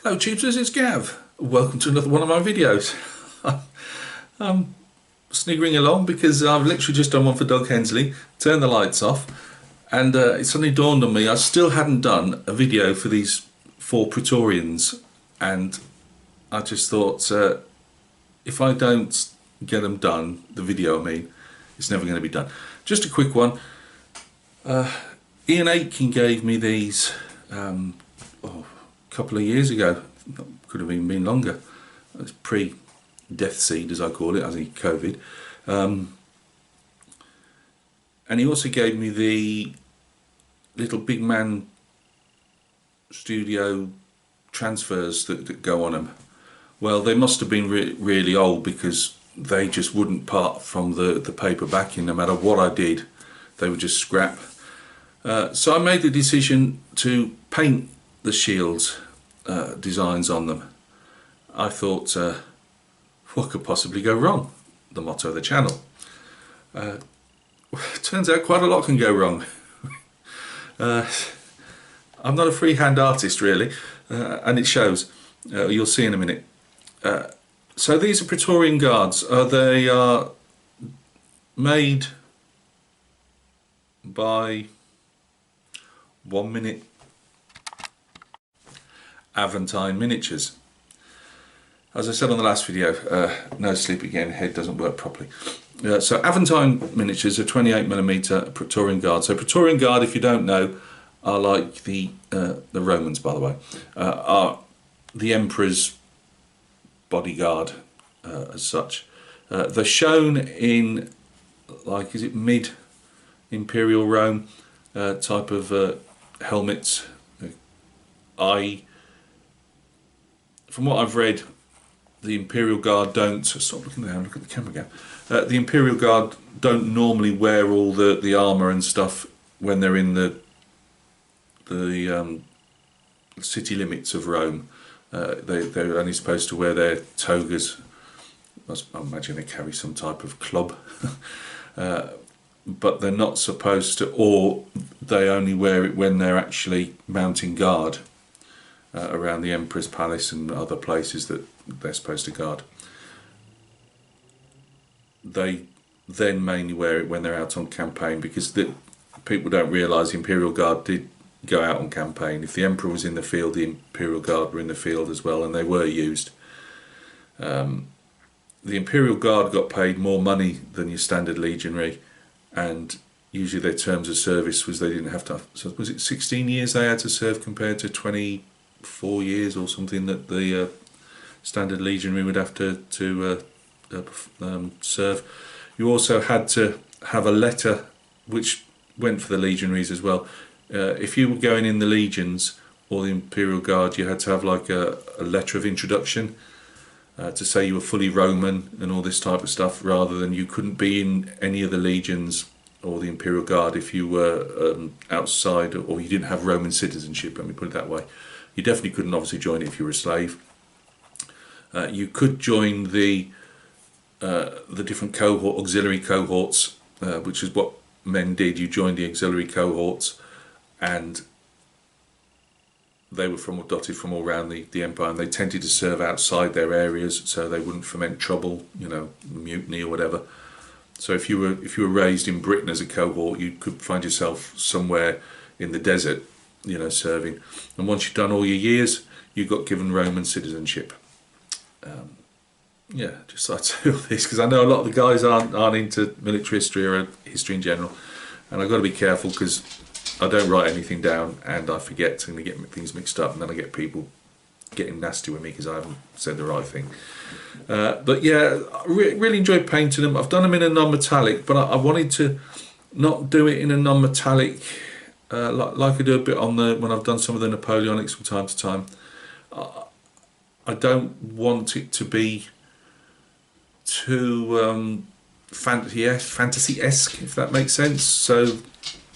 Hello Tubers, it's Gav. Welcome to another one of my videos. I'm sniggering along because I've literally just done one for Doug Hensley, turned the lights off, and it suddenly dawned on me I still hadn't done a video for these 4 Praetorians, and I just thought if I don't get them done, the video I mean, it's never going to be done. Just a quick one. Ian Aitkin gave me these a couple of years ago, could have even been longer. It's pre-death seed, as I call it, as in COVID. And he also gave me the little big man studio transfers that go on them. Well, they must have been really old, because they just wouldn't part from the paper backing. No matter what I did, they would just scrap. So I made the decision to paint the shields designs on them. I thought, what could possibly go wrong? The motto of the channel. Turns out quite a lot can go wrong. I'm not a freehand artist really, and it shows. You'll see in a minute. So these are Praetorian Guards. They are made by 1 minute Aventine miniatures. As I said on the last video, no sleep again, head doesn't work properly. So Aventine miniatures are 28mm Praetorian Guard. So Praetorian Guard, if you don't know, are like the Romans, by the way, are the Emperor's bodyguard as such. They're shown in, like, is it mid-Imperial Rome type of helmets. From what I've read, the Imperial Guard don't, stop looking down, look at the camera again. The Imperial Guard don't normally wear all the armour and stuff when they're in the city limits of Rome. They're only supposed to wear their togas. I imagine they carry some type of club. But they're not supposed to, or they only wear it when they're actually mounting guard around the Emperor's Palace and other places that they're supposed to guard. They then mainly wear it when they're out on campaign, because people don't realise the Imperial Guard did go out on campaign. If the Emperor was in the field, the Imperial Guard were in the field as well, and they were used. The Imperial Guard got paid more money than your standard legionary, and usually their terms of service was they didn't have to, so was it 16 years they had to serve compared to 24 years or something that the standard legionary would have to serve. You also had to have a letter, which went for the legionaries as well. If you were going in the legions or the Imperial Guard, you had to have like a letter of introduction to say you were fully Roman and all this type of stuff, rather than you couldn't be in any of the legions or the Imperial Guard if you were outside, or you didn't have Roman citizenship, let me put it that way. You definitely couldn't obviously join it if you were a slave. You could join the different auxiliary cohorts, which is what men did. You joined the auxiliary cohorts, and they were dotted from all around the empire, and they tended to serve outside their areas so they wouldn't foment trouble, mutiny or whatever. So if you were raised in Britain as a cohort, you could find yourself somewhere in the desert, serving. And once you'd done all your years, you got given Roman citizenship. Yeah, just thought I'd say all this because I know a lot of the guys aren't into military history or history in general, and I've got to be careful because I don't write anything down and I forget, and I get things mixed up, and then I get people getting nasty with me because I haven't said the right thing. But yeah, I really enjoyed painting them. I've done them in a non-metallic, but I wanted to not do it in a non-metallic like I do a bit on when I've done some of the Napoleonics from time to time. I don't want it to be too fantasy-esque, if that makes sense. So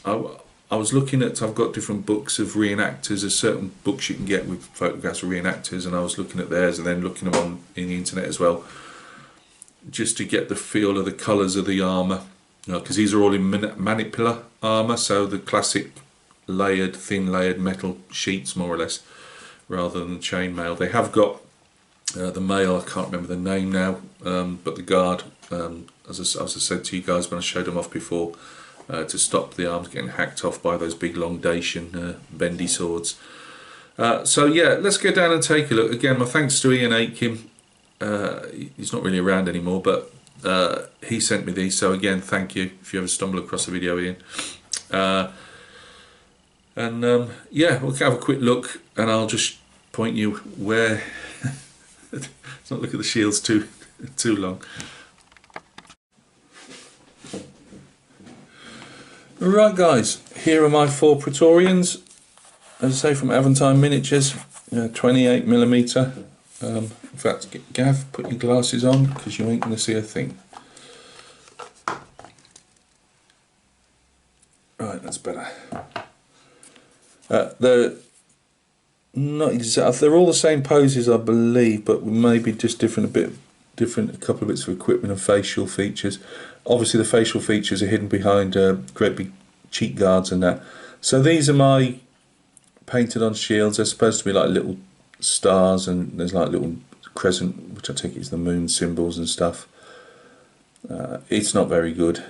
I was looking at, I've got different books of reenactors. There's certain books you can get with photographs of reenactors, and I was looking at theirs and then looking them on in the internet as well, just to get the feel of the colours of the armour, because these are all in manipular armour, so the classic thin layered metal sheets more or less, rather than the chainmail. They have got the mail, I can't remember the name now, but the guard, as I said to you guys when I showed them off before, to stop the arms getting hacked off by those big long Dacian bendy swords. So yeah, let's go down and take a look. Again, my thanks to Ian Aitkin. He's not really around anymore, but he sent me these, so again, thank you if you ever stumble across a video, Ian. Yeah, we'll have a quick look and I'll just point you where. Let's not look at the shields too long. Right guys, here are my 4 Praetorians, as I say, from Aventine Miniatures, 28mm. In fact, Gav, put your glasses on because you ain't going to see a thing. Right, that's better. They're not exact. They're all the same poses, I believe, but maybe just a couple of bits of equipment and facial features. Obviously, the facial features are hidden behind great big cheek guards and that. So these are my painted on shields. They're supposed to be like little stars, and there's like little crescent, which I take is the moon symbols and stuff. It's not very good.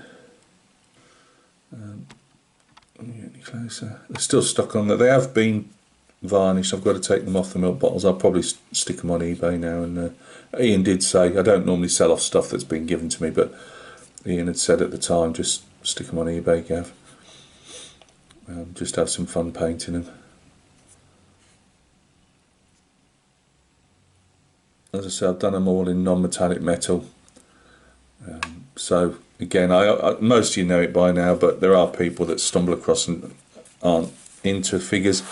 Any closer? They're still stuck on there. They have been varnished. I've got to take them off the milk bottles. I'll probably stick them on eBay now. And Ian did say, I don't normally sell off stuff that's been given to me, but Ian had said at the time, just stick them on eBay, Gav. Just have some fun painting them. As I said, I've done them all in non-metallic metal. So again, most of you know it by now, but there are people that stumble across and aren't into figures.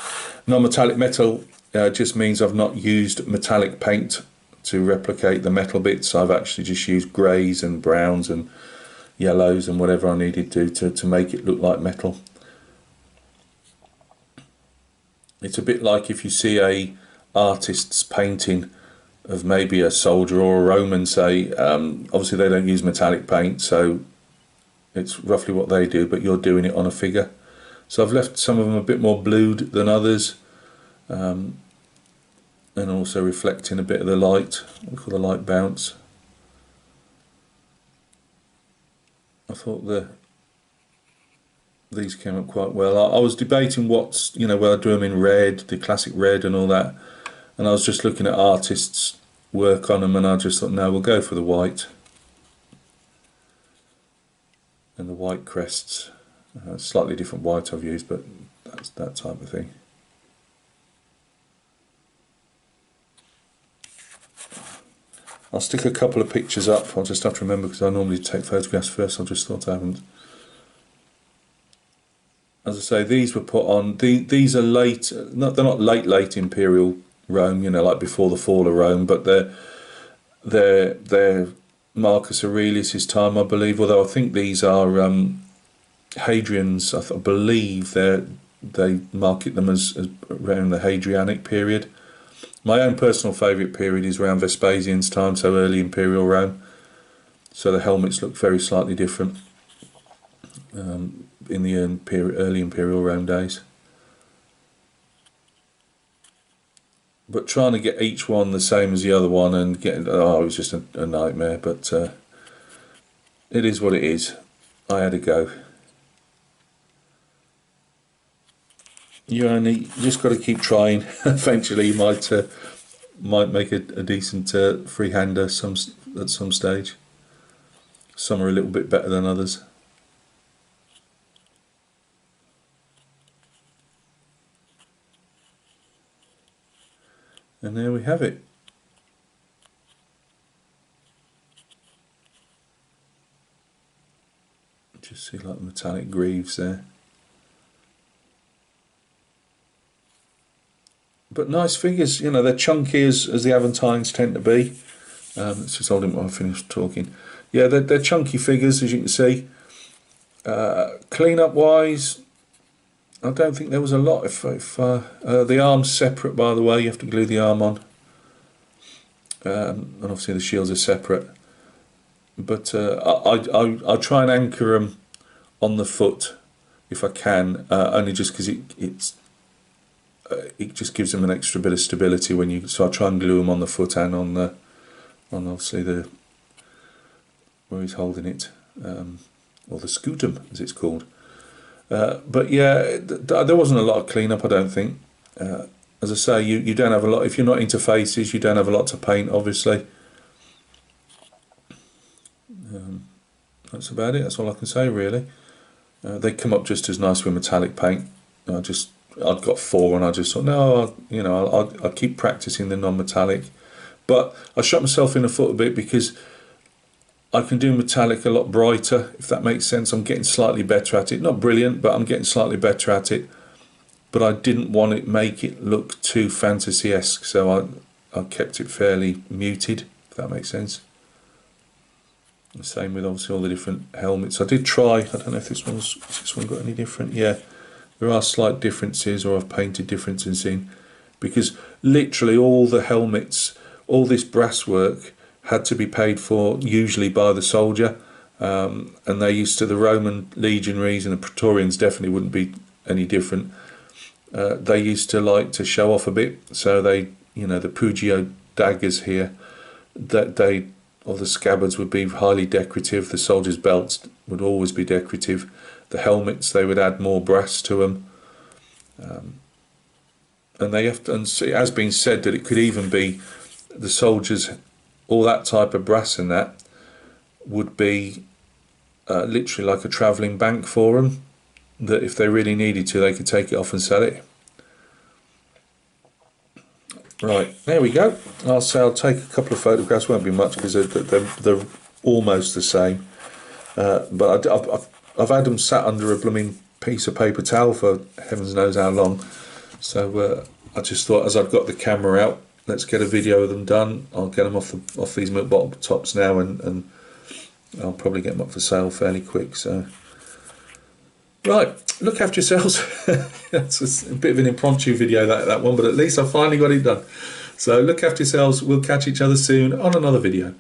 Non-metallic metal just means I've not used metallic paint to replicate the metal bits. I've actually just used greys and browns and yellows and whatever I needed to make it look like metal. It's a bit like if you see a artist's painting of maybe a soldier or a Roman, say, obviously they don't use metallic paint, so it's roughly what they do, but you're doing it on a figure. So I've left some of them a bit more blued than others, and also reflecting a bit of the light, what we call the light bounce. I thought these came up quite well. I was debating what's, whether I do them in red, the classic red and all that, and I was just looking at artists' work on them, and I just thought, no, we'll go for the white and the white crests. Slightly different white I've used, but that's that type of thing. I'll stick a couple of pictures up. I'll just have to remember, because I normally take photographs first. I just thought I haven't. As I say, these were put on. These are late. They're not late Imperial Rome. Like before the fall of Rome, but they're Marcus Aurelius's time, I believe. Although I think these are Hadrian's. I believe they market them as around the Hadrianic period. My own personal favourite period is around Vespasian's time, so early Imperial Rome. So the helmets look very slightly different in the early Imperial Rome days. But trying to get each one the same as the other one and getting, it was just a nightmare. But it is what it is. I had a go. You just got to keep trying. Eventually, you might make a decent freehander at some stage. Some are a little bit better than others. And there we have it. Just see like the metallic greaves there. But nice figures, they're chunky as the Aventines tend to be. Let's just hold him while I finish talking. Yeah, they're chunky figures, as you can see. Clean-up wise, I don't think there was a lot. If the arm's separate, by the way, you have to glue the arm on. And obviously the shields are separate. But I try and anchor them on the foot if I can, only just because it's it just gives them an extra bit of stability when you. So I try and glue them on the foot and on obviously the where he's holding it, or the scutum as it's called. But yeah, there wasn't a lot of cleanup, I don't think. As I say, you don't have a lot if you're not into faces. You don't have a lot to paint, obviously. That's about it. That's all I can say, really. They come up just as nice with metallic paint. I'd got 4, and I just thought, no, I'll keep practicing the non-metallic. But I shot myself in the foot a bit because I can do metallic a lot brighter, if that makes sense. I'm getting slightly better at it. Not brilliant, but I'm getting slightly better at it. But I didn't want to make it look too fantasy-esque, so I kept it fairly muted, if that makes sense. The same with obviously all the different helmets. I did try, I don't know if this one got any different. Yeah, there are slight differences, or I've painted differences in, because literally all the helmets, all this brass work had to be paid for usually by the soldier, and they used to, the Roman legionaries and the Praetorians definitely wouldn't be any different. They used to like to show off a bit, so they, the Pugio daggers here, or the scabbards would be highly decorative. The soldiers' belts would always be decorative. The helmets, they would add more brass to them. And it has been said that it could even be the soldiers, all that type of brass and that would be literally like a travelling bank for them, that if they really needed to, they could take it off and sell it. Right, there we go. I'll take a couple of photographs, won't be much because they're almost the same. But I've had them sat under a blooming piece of paper towel for heavens knows how long. So I just thought, as I've got the camera out, let's get a video of them done. I'll get them off these milk bottle tops now, and I'll probably get them up for sale fairly quick. So, right, look after yourselves. That's a bit of an impromptu video, that one, but at least I finally got it done. So look after yourselves. We'll catch each other soon on another video.